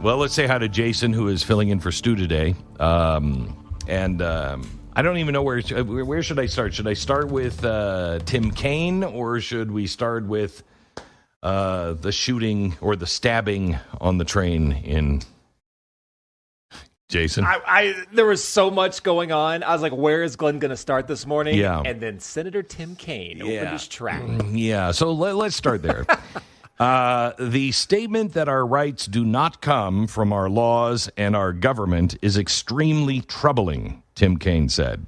Well, let's say hi to Jason, who is filling in for Stu today. I don't even know where should I start? Should I start with Tim Kaine, or should we start with the shooting or the stabbing on the train in Jason? There was so much going on. I was like, where is Glenn going to start this morning? Yeah. And then Senator Tim Kaine opened his track. Yeah, so let's start there. The statement that our rights do not come from our laws and our government is extremely troubling, Tim Kaine said.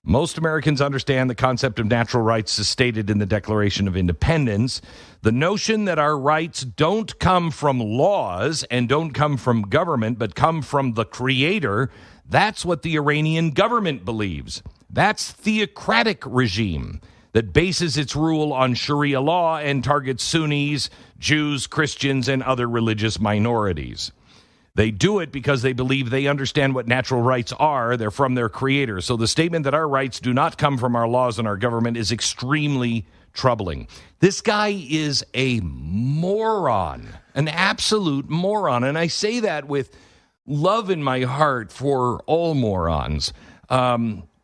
Most Americans understand the concept of natural rights as stated in the Declaration of Independence. The notion that our rights don't come from laws and don't come from government, but come from the Creator, that's what the Iranian government believes. That's theocratic regime that bases its rule on Sharia law and targets Sunnis, Jews, Christians, and other religious minorities. They do it because they believe they understand what natural rights are. They're from their Creator. So the statement that our rights do not come from our laws and our government is extremely troubling. This guy is a moron, an absolute moron. And I say that with love in my heart for all morons.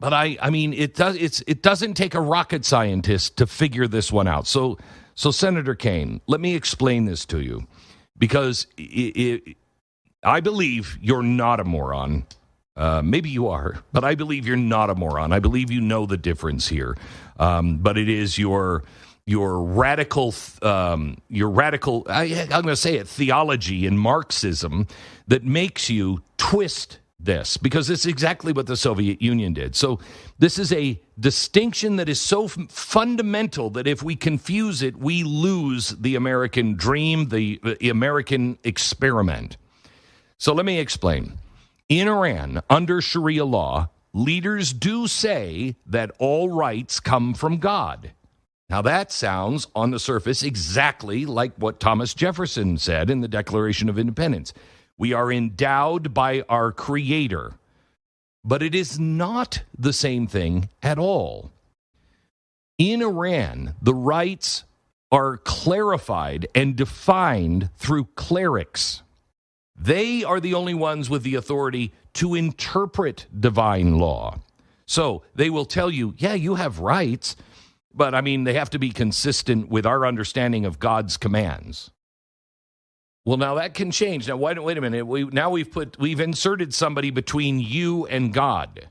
But I mean, it doesn't take a rocket scientist to figure this one out. So Senator Kaine, let me explain this to you, because I believe you're not a moron. Maybe you are, but I believe you're not a moron. I believe you know the difference here. But it is your radical, I'm going to say it, theology and Marxism that makes you twist this, because it's exactly what the Soviet Union did. So this is a distinction that is so fundamental that if we confuse it, we lose the American dream, the American experiment. So let me explain. In Iran, under Sharia law, leaders do say that all rights come from God. Now that sounds, on the surface, exactly like what Thomas Jefferson said in the Declaration of Independence. We are endowed by our Creator. But it is not the same thing at all. In Iran, the rights are clarified and defined through clerics. They are the only ones with the authority to interpret divine law. So they will tell you, yeah, you have rights, but I mean, they have to be consistent with our understanding of God's commands. Well, now that can change. Now, wait a minute. We've inserted somebody between you and God.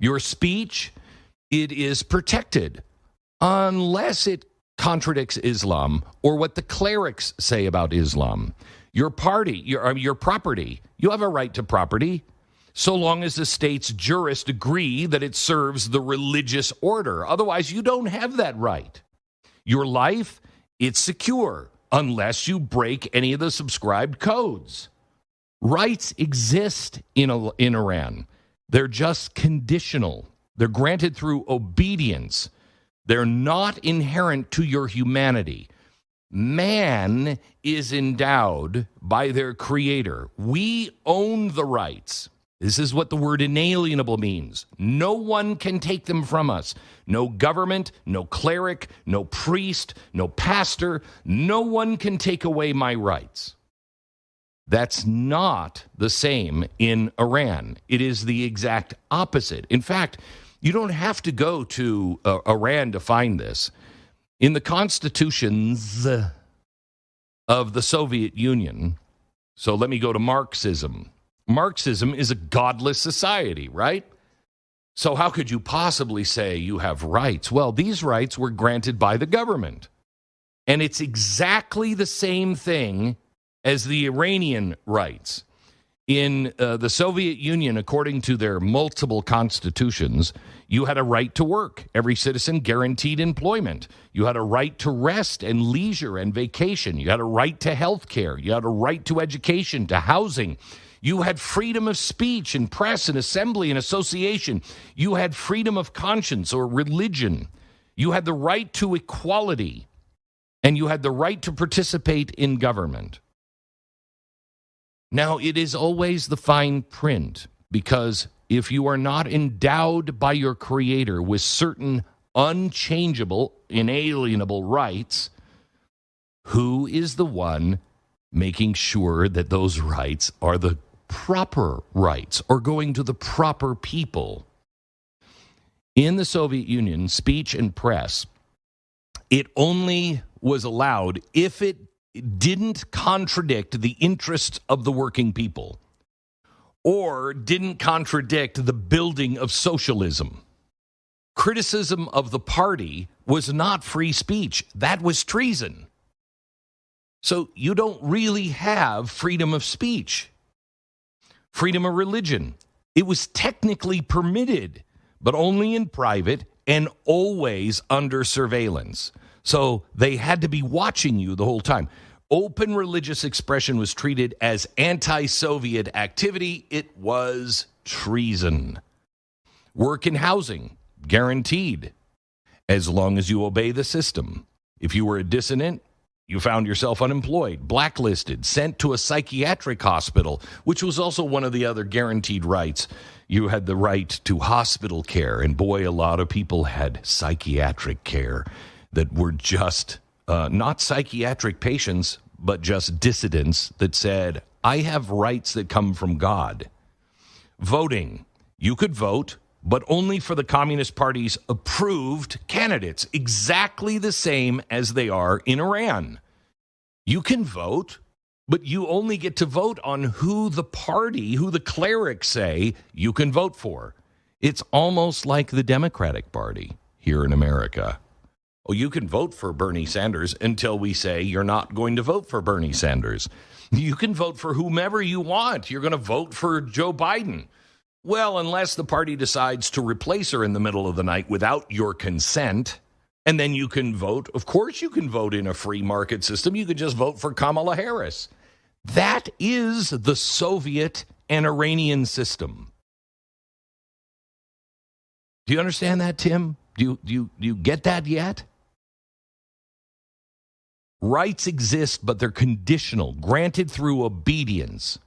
Your speech, it is protected unless it contradicts Islam or what the clerics say about Islam. Your party, your property, you have a right to property so long as the state's jurists agree that it serves the religious order. Otherwise, you don't have that right. Your life, it's secure unless you break any of the subscribed codes. Rights exist in Iran. They're just conditional. They're granted through obedience. They're not inherent to your humanity. Man is endowed by their Creator. We own the rights. This is what the word inalienable means. No one can take them from us. No government, no cleric, no priest, no pastor. No one can take away my rights. That's not the same in Iran. It is the exact opposite. In fact, you don't have to go to Iran to find this. In the constitutions of the Soviet Union, so let me go to Marxism. Marxism is a godless society, right? So how could you possibly say you have rights? Well, these rights were granted by the government. And it's exactly the same thing as the Iranian rights. In the Soviet Union, according to their multiple constitutions, you had a right to work. Every citizen guaranteed employment. You had a right to rest and leisure and vacation. You had a right to health care. You had a right to education, to housing. You had freedom of speech and press and assembly and association. You had freedom of conscience or religion. You had the right to equality. And you had the right to participate in government. Now, it is always the fine print, because if you are not endowed by your Creator with certain unchangeable, inalienable rights, who is the one making sure that those rights are the proper rights or going to the proper people. In the Soviet Union, speech and press, it only was allowed if it didn't contradict the interests of the working people or didn't contradict the building of socialism. Criticism of the party was not free speech. That was treason. So you don't really have freedom of speech. Freedom of religion. It was technically permitted, but only in private and always under surveillance. So they had to be watching you the whole time. Open religious expression was treated as anti-Soviet activity. It was treason. Work and housing, guaranteed, as long as you obey the system. If you were a dissident, you found yourself unemployed, blacklisted, sent to a psychiatric hospital, which was also one of the other guaranteed rights. You had the right to hospital care, and boy, a lot of people had psychiatric care that were just not psychiatric patients, but just dissidents that said, I have rights that come from God. Voting. You could vote, but only for the Communist Party's approved candidates, exactly the same as they are in Iran. You can vote, but you only get to vote on who the party, who the clerics say you can vote for. It's almost like the Democratic Party here in America. Oh, you can vote for Bernie Sanders until we say you're not going to vote for Bernie Sanders. You can vote for whomever you want. You're going to vote for Joe Biden. Well, unless the party decides to replace her in the middle of the night without your consent, and then you can vote. Of course you can vote in a free market system. You could just vote for Kamala Harris. That is the Soviet and Iranian system. Do you understand that, Tim? Do you get that yet? Rights exist, but they're conditional, granted through obedience.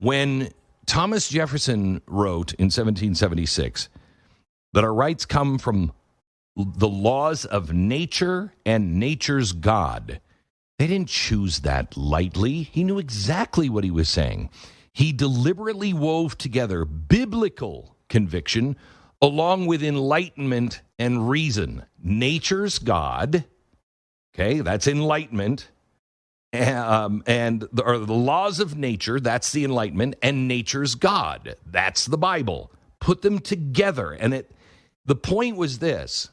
When Thomas Jefferson wrote in 1776 that our rights come from the laws of nature and nature's God, they didn't choose that lightly. He knew exactly what he was saying. He deliberately wove together biblical conviction along with enlightenment and reason. Nature's God, okay, that's enlightenment, and the laws of nature, that's the enlightenment, and nature's God, that's the Bible. Put them together, and the point was this.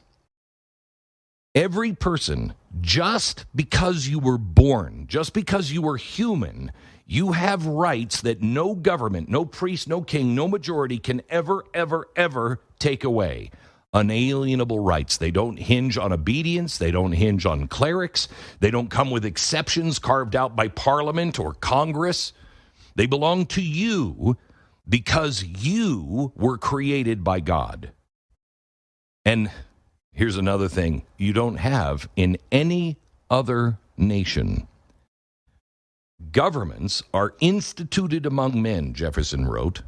Every person, just because you were born, just because you were human, you have rights that no government, no priest, no king, no majority can ever, ever, ever take away. Unalienable rights. They don't hinge on obedience. They don't hinge on clerics. They don't come with exceptions carved out by Parliament or Congress. They belong to you because you were created by God. And here's another thing you don't have in any other nation. Governments are instituted among men, Jefferson wrote,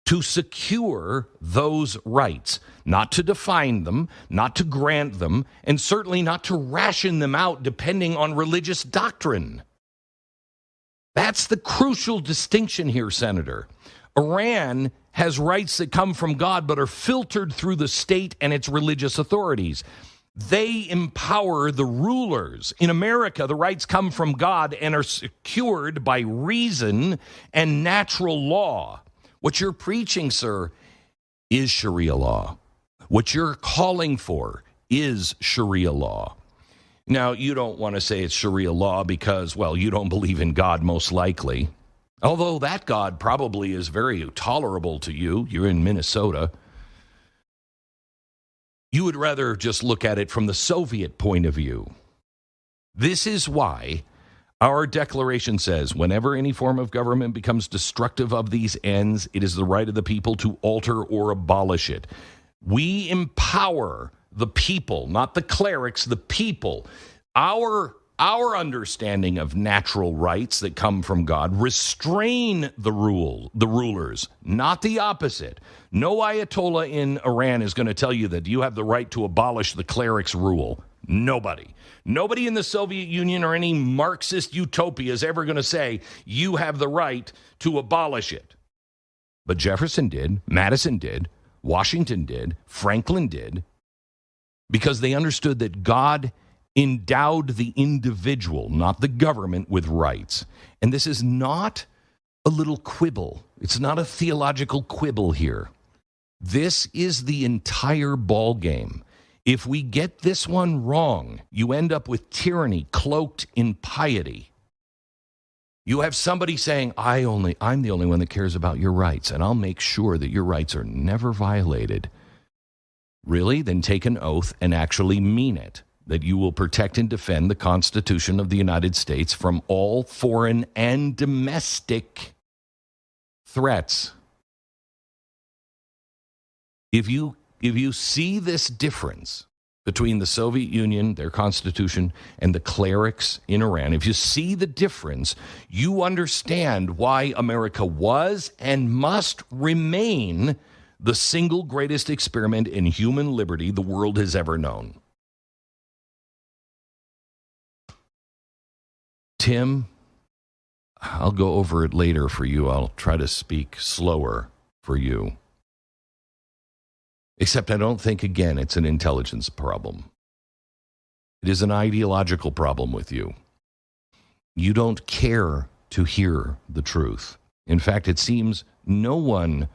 to secure those rights, not to define them, not to grant them, and certainly not to ration them out depending on religious doctrine. That's the crucial distinction here, Senator. Iran has rights that come from God but are filtered through the state and its religious authorities. They empower the rulers. In America, the rights come from God and are secured by reason and natural law. What you're preaching, sir, is Sharia law. What you're calling for is Sharia law. Now, you don't want to say it's Sharia law because, well, you don't believe in God, most likely. Although that God probably is very tolerable to you. You're in Minnesota. You would rather just look at it from the Soviet point of view. This is why our declaration says, whenever any form of government becomes destructive of these ends, it is the right of the people to alter or abolish it. We empower the people, not the clerics, the people. Our understanding of natural rights that come from God restrain the rulers, not the opposite. No Ayatollah in Iran is going to tell you that you have the right to abolish the cleric's rule. Nobody. Nobody in the Soviet Union or any Marxist utopia is ever going to say you have the right to abolish it. But Jefferson did, Madison did, Washington did, Franklin did, because they understood that God endowed the individual, not the government, with rights. And this is not a little quibble. It's not a theological quibble here. This is the entire ball game. If we get this one wrong, you end up with tyranny cloaked in piety. You have somebody saying, I'm the only one that cares about your rights, and I'll make sure that your rights are never violated. Really? Then take an oath and actually mean it, that you will protect and defend the Constitution of the United States from all foreign and domestic threats. If you see this difference between the Soviet Union, their constitution, and the clerics in Iran, if you see the difference, you understand why America was and must remain the single greatest experiment in human liberty the world has ever known. Tim, I'll go over it later for you. I'll try to speak slower for you. Except I don't think, again, it's an intelligence problem. It is an ideological problem with you. You don't care to hear the truth. In fact, it seems no one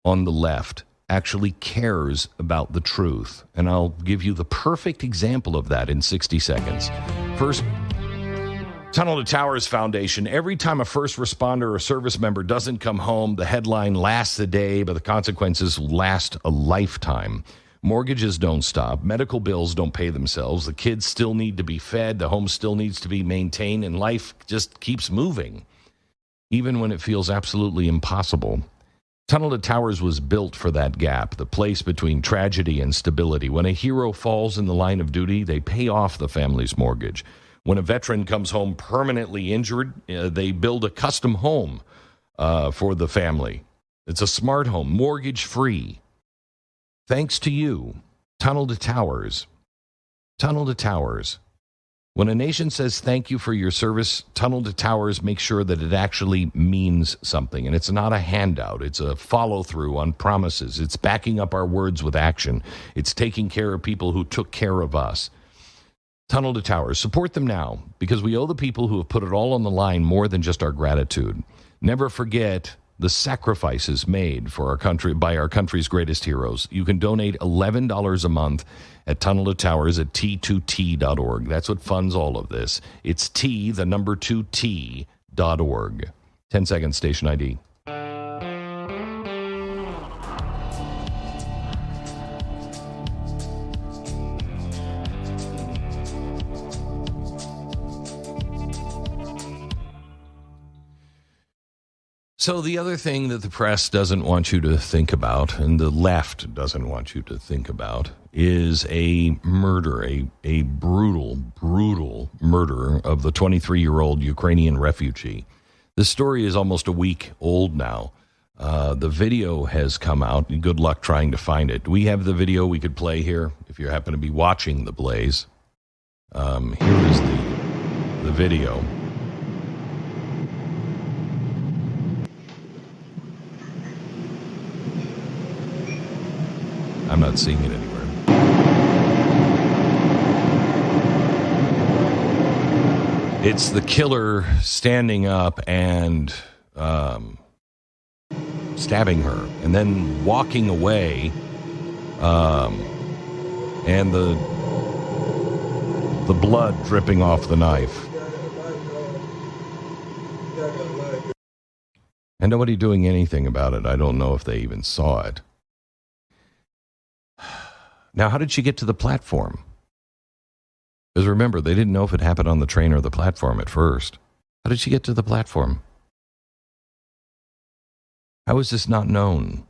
on the left actually cares about the truth. And I'll give you the perfect example of that in 60 seconds. First, Tunnel to Towers Foundation. Every time a first responder or service member doesn't come home, the headline lasts a day, but the consequences last a lifetime. Mortgages don't stop. Medical bills don't pay themselves. The kids still need to be fed. The home still needs to be maintained, and life just keeps moving, even when it feels absolutely impossible. Tunnel to Towers was built for that gap, the place between tragedy and stability. When a hero falls in the line of duty, they pay off the family's mortgage. When a veteran comes home permanently injured, they build a custom home for the family. It's a smart home, mortgage-free. Thanks to you, Tunnel to Towers. Tunnel to Towers. When a nation says thank you for your service, Tunnel to Towers makes sure that it actually means something. And it's not a handout. It's a follow-through on promises. It's backing up our words with action. It's taking care of people who took care of us. Tunnel to Towers. Support them now, because we owe the people who have put it all on the line more than just our gratitude. Never forget the sacrifices made for our country by our country's greatest heroes. You can donate $11 a month at Tunnel to Towers at T2T.org. That's what funds all of this. It's T2T.org. 10 seconds, station ID. So the other thing that the press doesn't want you to think about, and the left doesn't want you to think about, is a murder, a brutal, brutal murder of the 23-year-old Ukrainian refugee. This story is almost a week old now. The video has come out. Good luck trying to find it. We have the video we could play here if you happen to be watching the blaze. Here is the video. I'm not seeing it anywhere. It's the killer standing up and stabbing her and then walking away, and the blood dripping off the knife. And nobody doing anything about it. I don't know if they even saw it. Now, how did she get to the platform? Because remember, they didn't know if it happened on the train or the platform at first. How did she get to the platform? How is this not known?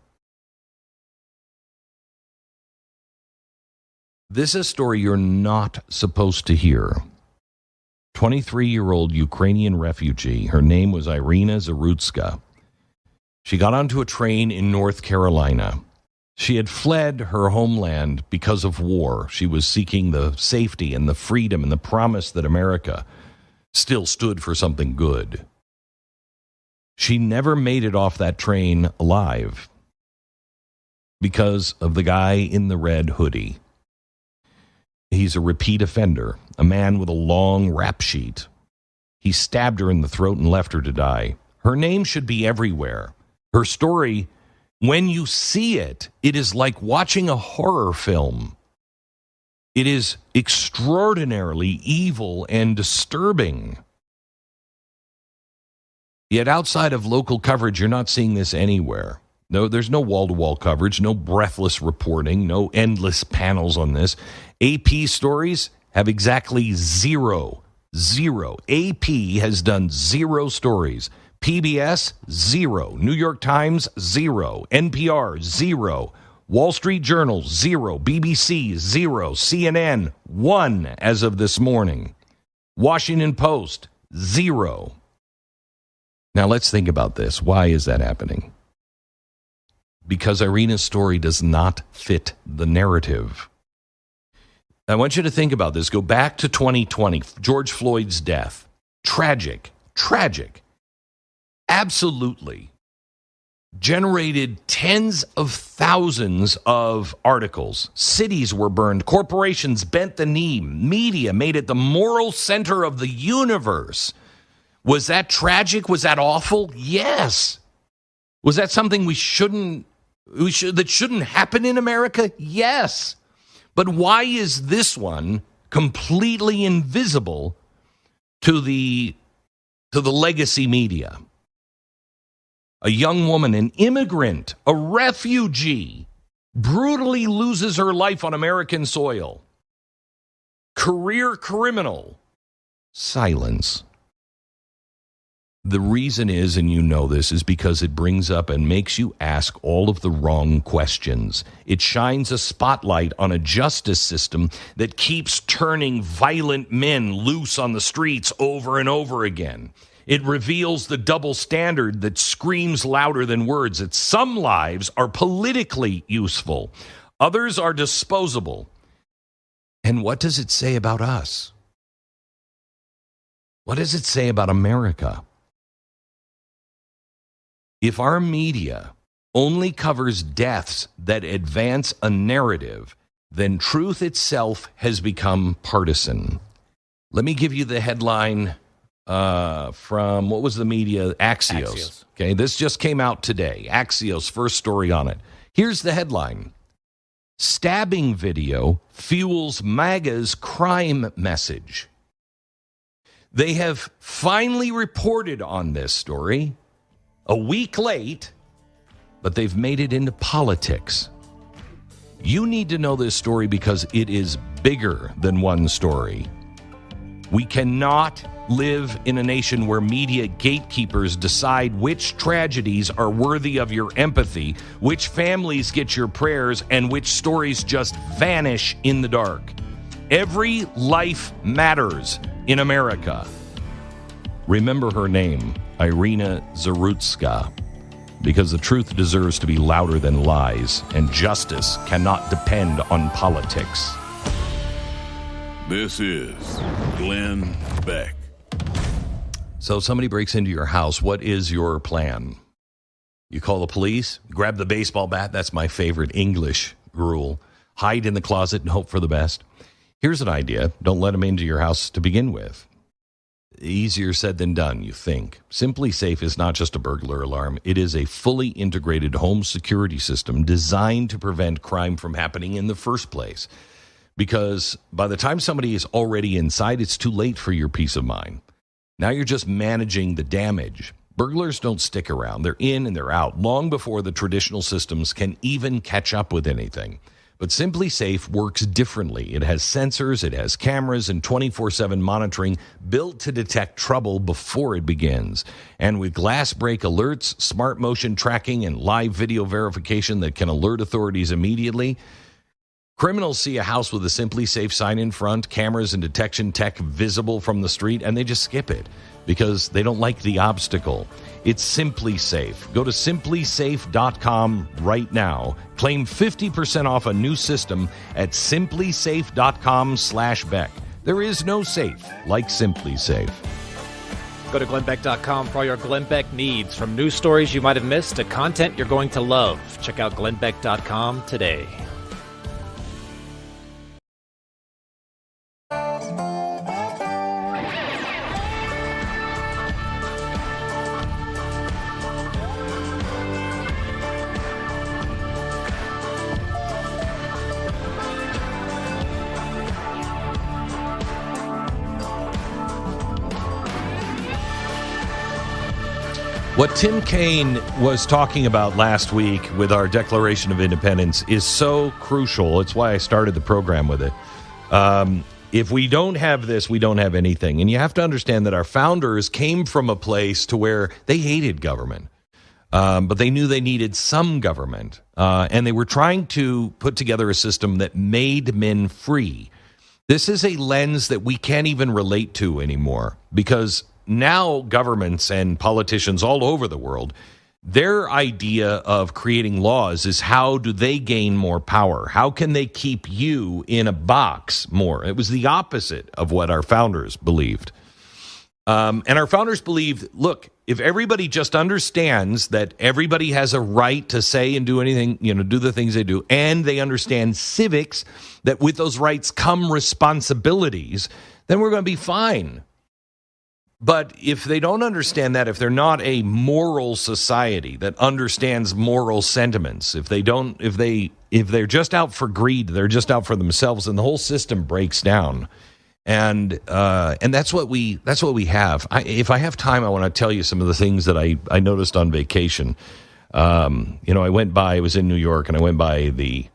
This is a story you're not supposed to hear. 23-year-old Ukrainian refugee. Her name was Iryna Zarutska. She got onto a train in North Carolina. She had fled her homeland because of war. She was seeking the safety and the freedom and the promise that America still stood for something good. She never made it off that train alive because of the guy in the red hoodie. He's a repeat offender, a man with a long rap sheet. He stabbed her in the throat and left her to die. Her name should be everywhere. Her story, when you see it, it is like watching a horror film. It is extraordinarily evil and disturbing. Yet outside of local coverage, you're not seeing this anywhere. No, there's no wall-to-wall coverage, no breathless reporting, no endless panels on this. AP stories have exactly zero. AP has done 0 stories. PBS, 0. New York Times, 0. NPR, 0. Wall Street Journal, 0. BBC, 0. CNN, 1 as of this morning. Washington Post, 0. Now let's think about this. Why is that happening? Because Iryna's story does not fit the narrative. I want you to think about this. Go back to 2020, George Floyd's death. Tragic. Absolutely. Generated tens of thousands of articles. Cities were burned. Corporations bent the knee. Media made it the moral center of the universe. Was that tragic? Was that awful? Yes. Was that something that shouldn't happen in America? Yes. But why is this one completely invisible to the legacy media? A young woman, an immigrant, a refugee, brutally loses her life on American soil. Career criminal. Silence. The reason is, and you know this, is because it brings up and makes you ask all of the wrong questions. It shines a spotlight on a justice system that keeps turning violent men loose on the streets over and over again. It reveals the double standard that screams louder than words, that some lives are politically useful, others are disposable. And what does it say about us? What does it say about America? If our media only covers deaths that advance a narrative, then truth itself has become partisan. Let me give you the headline from, what was the media? Axios. Okay, this just came out today. Axios, first story on it. Here's the headline. Stabbing video fuels MAGA's crime message. They have finally reported on this story. A week late, but they've made it into politics. You need to know this story because it is bigger than one story. We cannot live in a nation where media gatekeepers decide which tragedies are worthy of your empathy, which families get your prayers, and which stories just vanish in the dark. Every life matters in America. Remember her name, Iryna Zarutska, because the truth deserves to be louder than lies, and justice cannot depend on politics. This is Glenn Beck. So somebody breaks into your house. What is your plan? You call the police, grab the baseball bat. That's my favorite English rule. Hide in the closet and hope for the best. Here's an idea. Don't let them into your house to begin with. Easier said than done, you think. Simply Safe is not just a burglar alarm. It is a fully integrated home security system designed to prevent crime from happening in the first place. Because by the time somebody is already inside, it's too late for your peace of mind. Now you're just managing the damage. Burglars don't stick around. They're in and they're out long before the traditional systems can even catch up with anything. But Simply Safe works differently. It has sensors, it has cameras, and 24/7 monitoring built to detect trouble before it begins. And with glass break alerts, smart motion tracking, and live video verification that can alert authorities immediately, Criminals see a house with a Simply Safe sign in front, cameras and detection tech visible from the street, and they just skip it because they don't like the obstacle. It's Simply Safe. Go to simplysafe.com right now. Claim 50% off a new system at simplysafe.com/Beck. There is no safe like Simply Safe. Go to glennbeck.com for all your Glenn Beck needs, from news stories you might have missed to content you're going to love. Check out glennbeck.com today. What Tim Kaine was talking about last week with our Declaration of Independence is so crucial. It's why I started the program with it. If we don't have this, we don't have anything. And you have to understand that our founders came from a place to where they hated government, but they knew they needed some government. And they were trying to put together a system that made men free. This is a lens that we can't even relate to anymore, because now governments and politicians all over the world, their idea of creating laws is how do they gain more power? How can they keep you in a box more? It was the opposite of what our founders believed. And our founders believed, look, if everybody just understands that everybody has a right to say and do anything, do the things they do, and they understand civics, that with those rights come responsibilities, then we're going to be fine. But if they don't understand that, if they're not a moral society that understands moral sentiments, if they're just out for greed, they're just out for themselves, and the whole system breaks down. And that's what we have. If I have time, I want to tell you some of the things that I noticed on vacation. I was in New York, and I went by the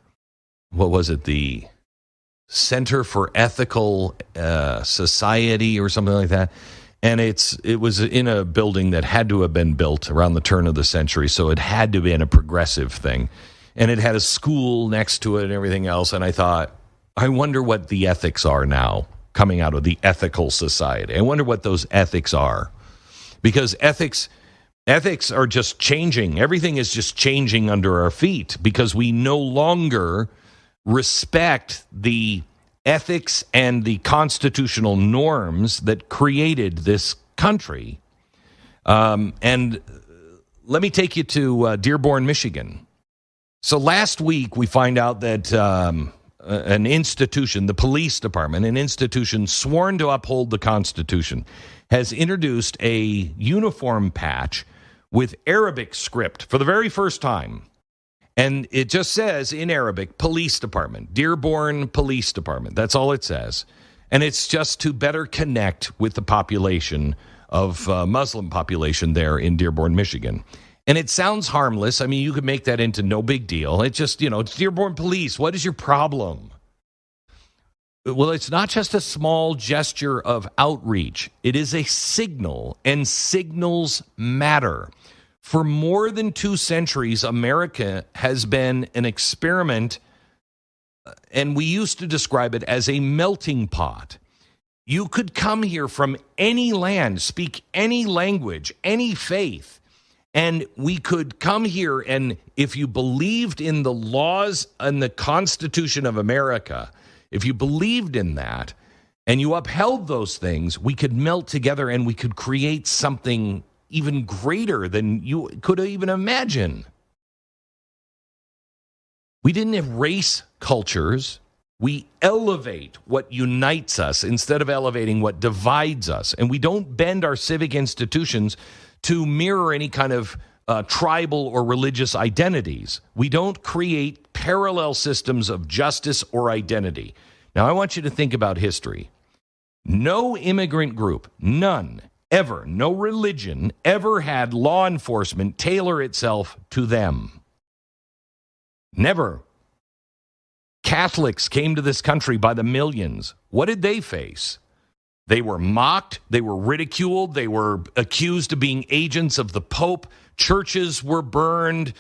Center for Ethical Society or something like that. And it was in a building that had to have been built around the turn of the century, so it had to have been a progressive thing. And it had a school next to it and everything else. And I thought, I wonder what the ethics are now coming out of the ethical society. I wonder what those ethics are. Because ethics are just changing. Everything is just changing under our feet because we no longer respect the ethics and the constitutional norms that created this country. And let me take you to Dearborn, Michigan. So last week, we find out that an institution, the police department, an institution sworn to uphold the Constitution, has introduced a uniform patch with Arabic script for the very first time. And it just says in Arabic, Police Department, Dearborn Police Department. That's all it says. And it's just to better connect with the population of Muslim population there in Dearborn, Michigan. And it sounds harmless. I mean, you could make that into no big deal. It's just, it's Dearborn Police. What is your problem? Well, it's not just a small gesture of outreach. It is a signal, and signals matter. For more than 2 centuries, America has been an experiment, and we used to describe it as a melting pot. You could come here from any land, speak any language, any faith, and we could come here, and if you believed in the laws and the Constitution of America, if you believed in that, and you upheld those things, we could melt together and we could create something even greater than you could even imagine. We didn't erase cultures. We elevate what unites us instead of elevating what divides us. And we don't bend our civic institutions to mirror any kind of tribal or religious identities. We don't create parallel systems of justice or identity. Now, I want you to think about history. No immigrant group, none, ever, no religion ever had law enforcement tailor itself to them. Never. Catholics came to this country by the millions. What did they face? They were mocked. They were ridiculed. They were accused of being agents of the Pope. Churches were burned.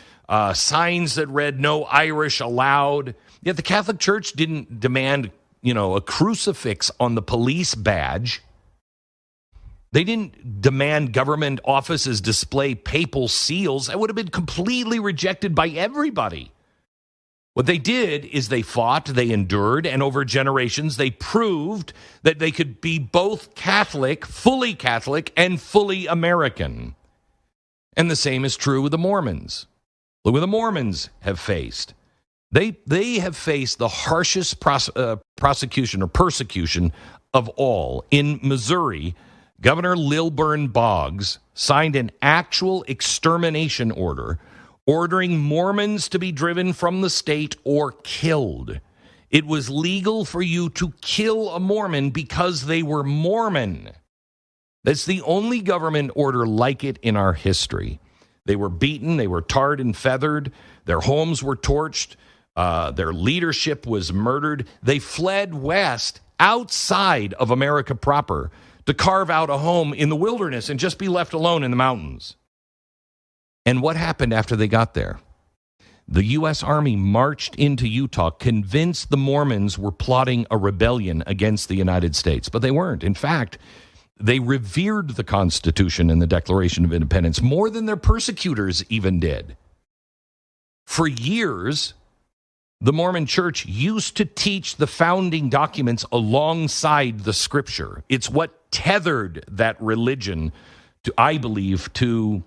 Signs that read "No Irish Allowed." Yet the Catholic Church didn't demand, a crucifix on the police badge. They didn't demand government offices display papal seals. That would have been completely rejected by everybody. What they did is they fought, they endured, and over generations they proved that they could be both Catholic, and fully American. And the same is true with the Mormons. Look what the Mormons have faced. They have faced the harshest prosecution or persecution of all. In Missouri, Governor Lilburn Boggs signed an actual extermination order ordering Mormons to be driven from the state or killed. It was legal for you to kill a Mormon because they were Mormon. That's the only government order like it in our history. They were beaten, they were tarred and feathered, their homes were torched, their leadership was murdered. They fled west outside of America proper to carve out a home in the wilderness and just be left alone in the mountains. And what happened after they got there? The U.S. Army marched into Utah, convinced the Mormons were plotting a rebellion against the United States, but they weren't. In fact, they revered the Constitution and the Declaration of Independence more than their persecutors even did. For years, the Mormon Church used to teach the founding documents alongside the Scripture. It's what tethered that religion, I believe, to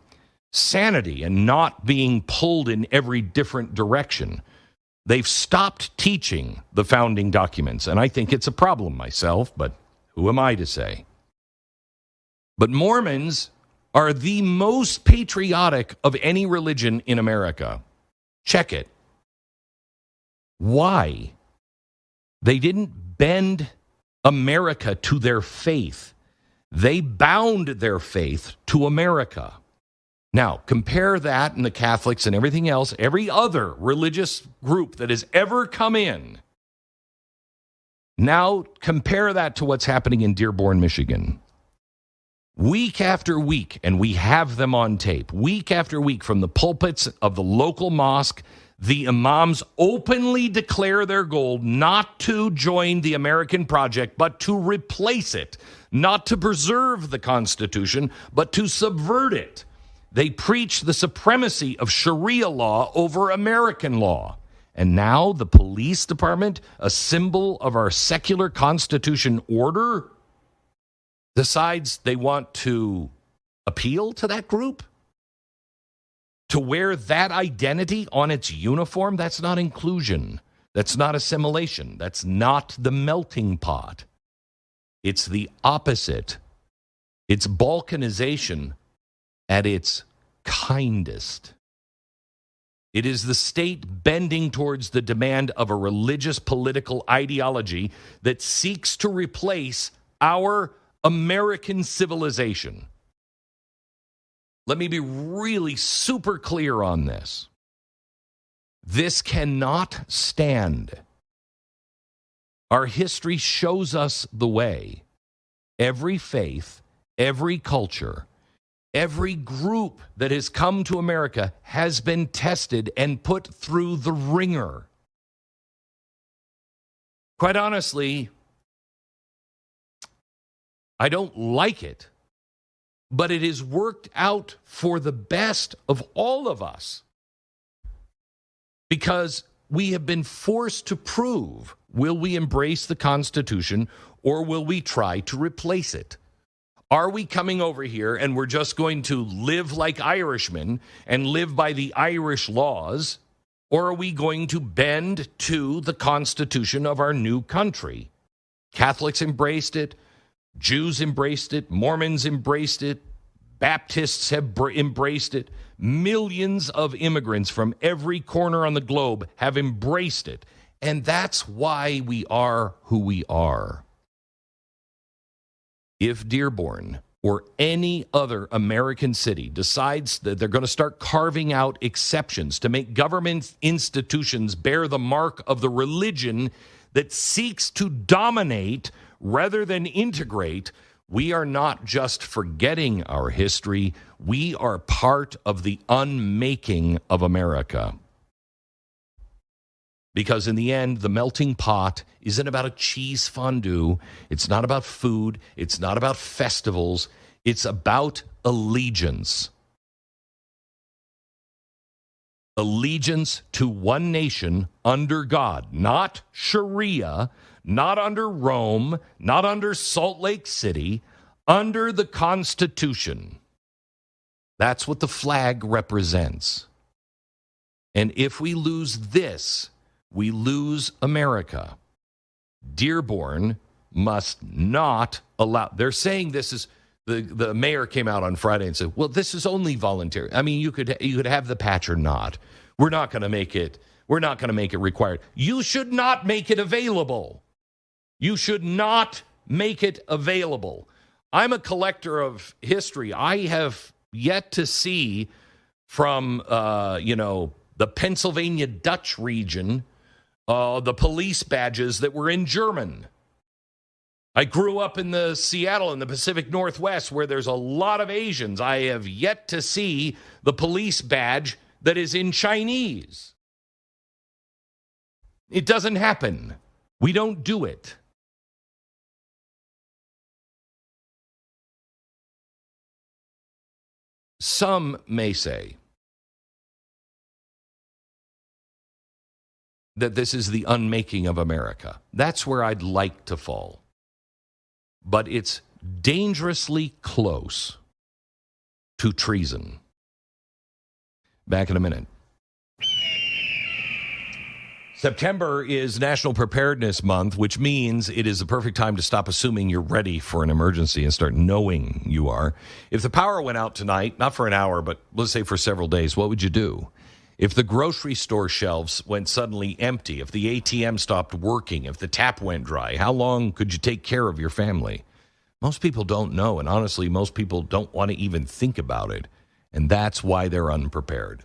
sanity and not being pulled in every different direction. They've stopped teaching the founding documents, and I think it's a problem myself, but who am I to say? But Mormons are the most patriotic of any religion in America. Check it. Why? They didn't bend America to their faith. They bound their faith to America. Now, compare that and the Catholics and everything else, every other religious group that has ever come in. Now, compare that to what's happening in Dearborn, Michigan. Week after week, and we have them on tape, week after week from the pulpits of the local mosque, the imams openly declare their goal not to join the American project, but to replace it, not to preserve the Constitution, but to subvert it. They preach the supremacy of Sharia law over American law. And now the police department, a symbol of our secular Constitution order, decides they want to appeal to that group? To wear that identity on its uniform? That's not inclusion. That's not assimilation. That's not the melting pot. It's the opposite. It's balkanization at its kindest. It is the state bending towards the demand of a religious political ideology that seeks to replace our American civilization. Let me be really super clear on this. This cannot stand. Our history shows us the way. Every faith, every culture, every group that has come to America has been tested and put through the ringer. Quite honestly, I don't like it, but it has worked out for the best of all of us because we have been forced to prove, will we embrace the Constitution or will we try to replace it? Are we coming over here and we're just going to live like Irishmen and live by the Irish laws, or are we going to bend to the Constitution of our new country? Catholics embraced it. Jews embraced it. Mormons embraced it. Baptists have embraced it. Millions of immigrants from every corner on the globe have embraced it. And that's why we are who we are. If Dearborn or any other American city decides that they're going to start carving out exceptions to make government institutions bear the mark of the religion that seeks to dominate rather than integrate, we are not just forgetting our history. We are part of the unmaking of America. Because in the end, the melting pot isn't about a cheese fondue. It's not about food. It's not about festivals. It's about allegiance. Allegiance to one nation under God, not Sharia, not under Rome, not under Salt Lake City, under the Constitution. That's what the flag represents. And if we lose this, we lose America. Dearborn must not allow. They're saying this is the mayor came out on Friday and said, "Well, this is only voluntary. I mean, you could have the patch or not. We're not going to make it. We're not going to make it required. You should not make it available. You should not make it available." I'm a collector of history. I have yet to see from the Pennsylvania Dutch region the police badges that were in German. I grew up in the Seattle in the Pacific Northwest where there's a lot of Asians. I have yet to see the police badge that is in Chinese. It doesn't happen. We don't do it. Some may say that this is the unmaking of America. That's where I'd like to fall. But it's dangerously close to treason. Back in a minute. September is National Preparedness Month, which means it is the perfect time to stop assuming you're ready for an emergency and start knowing you are. If the power went out tonight, not for an hour, but let's say for several days, what would you do? If the grocery store shelves went suddenly empty, if the ATM stopped working, if the tap went dry, how long could you take care of your family? Most people don't know, and honestly, most people don't want to even think about it, and that's why they're unprepared.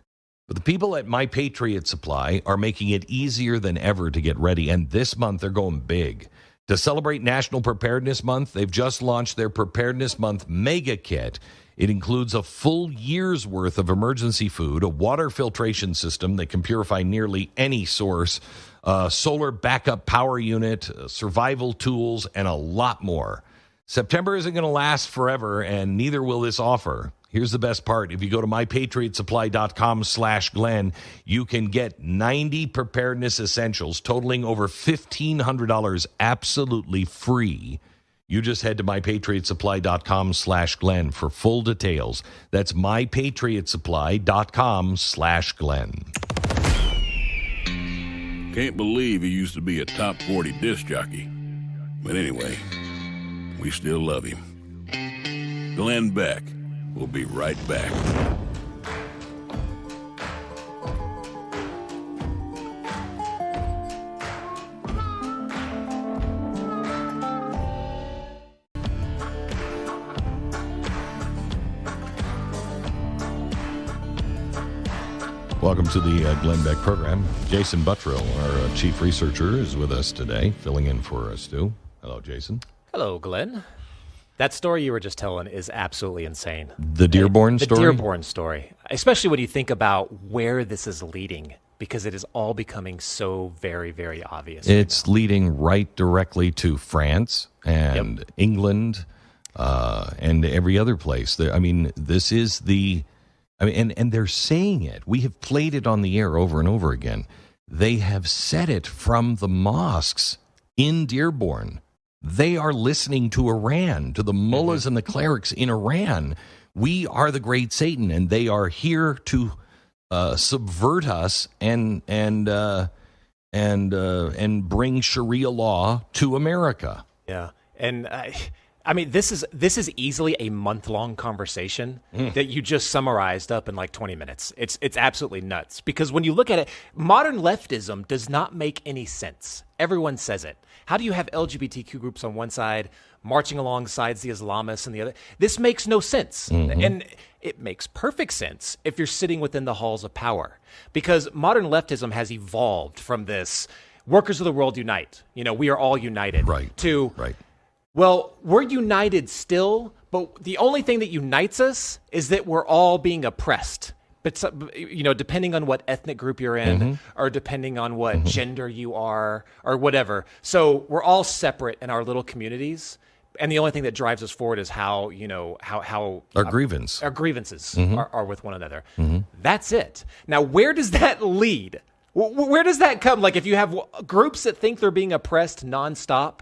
But the people at My Patriot Supply are making it easier than ever to get ready, and this month they're going big. To celebrate National Preparedness Month, they've just launched their Preparedness Month Mega Kit. It includes a full year's worth of emergency food, a water filtration system that can purify nearly any source, a solar backup power unit, survival tools, and a lot more. September isn't going to last forever, and neither will this offer. Here's the best part. If you go to mypatriotsupply.com/Glenn, you can get 90 preparedness essentials totaling over $1,500 absolutely free. You just head to mypatriotsupply.com/Glenn for full details. That's mypatriotsupply.com/Glenn. Can't believe he used to be a top 40 disc jockey. But anyway, we still love him. Glenn Beck will be right back. Welcome to the Glenn Beck Program. Jason Buttrill, our chief researcher, is with us today, filling in for us, too. Hello, Jason. Hello, Glenn. That story you were just telling is absolutely insane. The Dearborn story? The Dearborn story. Especially when you think about where this is leading, because it is all becoming so very, very obvious. It's leading right directly to France and England and every other place. I mean, this is the... and they're saying it. We have played it on the air over and over again. They have said it from the mosques in Dearborn. They are listening to Iran, to the mullahs and the clerics in Iran. We are the great Satan, and they are here to subvert us and bring Sharia law to America. Yeah, and I mean, this is easily a month-long conversation that you just summarized up in like 20 minutes. It's absolutely nuts, because when you look at it, modern leftism does not make any sense. Everyone says it. How do you have LGBTQ groups on one side marching alongside the Islamists and the other? This makes no sense. And it makes perfect sense if you're sitting within the halls of power, because modern leftism has evolved from this workers of the world unite. You know, we are all united. Right. To Well, we're united still, but the only thing that unites us is that we're all being oppressed. But, depending on what ethnic group you're in, or depending on what gender you are, or whatever. So we're all separate in our little communities. And the only thing that drives us forward is how Our grievances are with one another. That's it. Now, where does that lead? Where does that come? Like, if you have groups that think they're being oppressed nonstop,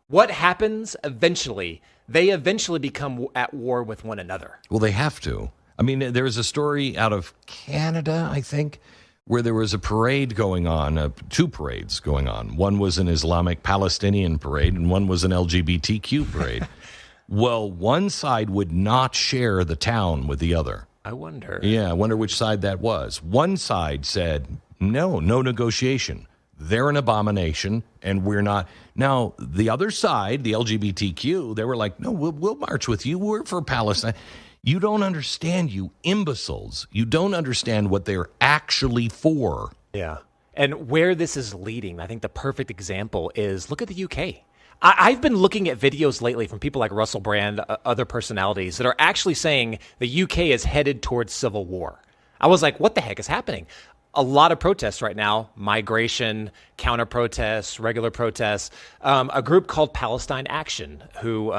what happens eventually? They eventually become at war with one another. Well, they have to. I mean, there was a story out of Canada, I think, where there was a parade going on, 2 parades going on. One was an Islamic Palestinian parade, and one was an LGBTQ parade. Well, one side would not share the town with the other. I wonder. Yeah, I wonder which side that was. One side said, no negotiation. They're an abomination, and we're not. Now, the other side, the LGBTQ, they were like, no, we'll march with you. We're for Palestine. You don't understand, you imbeciles. You don't understand what they're actually for. Yeah. And where this is leading, I think the perfect example is look at the UK. I've been looking at videos lately from people like Russell Brand, other personalities that are actually saying the UK is headed towards civil war. I was like, what the heck is happening? A lot of protests right now, migration, counter-protests, regular protests. A group called Palestine Action, who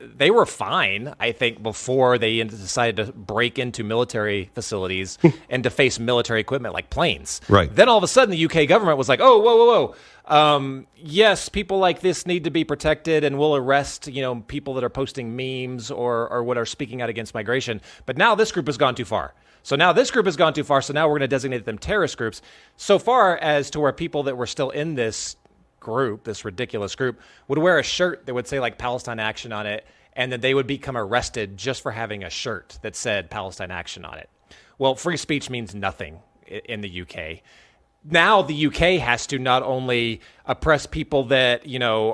they were fine, I think, before they decided to break into military facilities and to face military equipment like planes. Right. Then all of a sudden, the UK government was like, oh, whoa. Yes, people like this need to be protected, and we'll arrest, people that are posting memes or what are speaking out against migration. But now this group has gone too far. So now this group has gone too far, so now we're going to designate them terrorist groups. So far as to where people that were still in this group, this ridiculous group, would wear a shirt that would say like Palestine Action on it, and then they would become arrested just for having a shirt that said Palestine Action on it. Well, free speech means nothing in the UK. Now the UK has to not only oppress people that,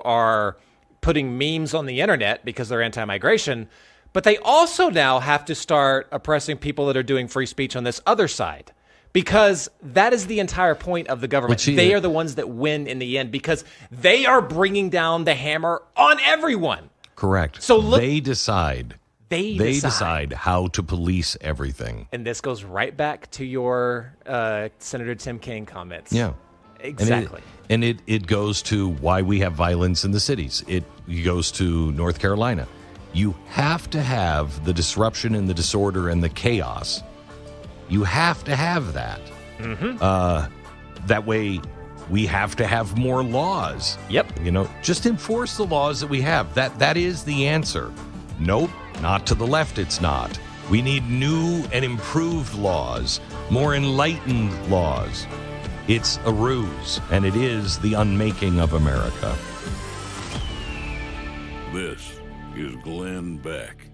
are putting memes on the internet because they're anti-migration, but they also now have to start oppressing people that are doing free speech on this other side, because that is the entire point of the government. They are the ones that win in the end because they are bringing down the hammer on everyone. Correct. So look, they decide. They decide how to police everything. And this goes right back to your Senator Tim Kaine comments. Yeah. Exactly. And it goes to why we have violence in the cities. It goes to North Carolina. You have to have the disruption and the disorder and the chaos. You have to have that. That way, we have to have more laws. Yep. Just enforce the laws that we have. That is the answer. Nope, not to the left, it's not. We need new and improved laws, more enlightened laws. It's a ruse, and it is the unmaking of America. This is Glenn Beck.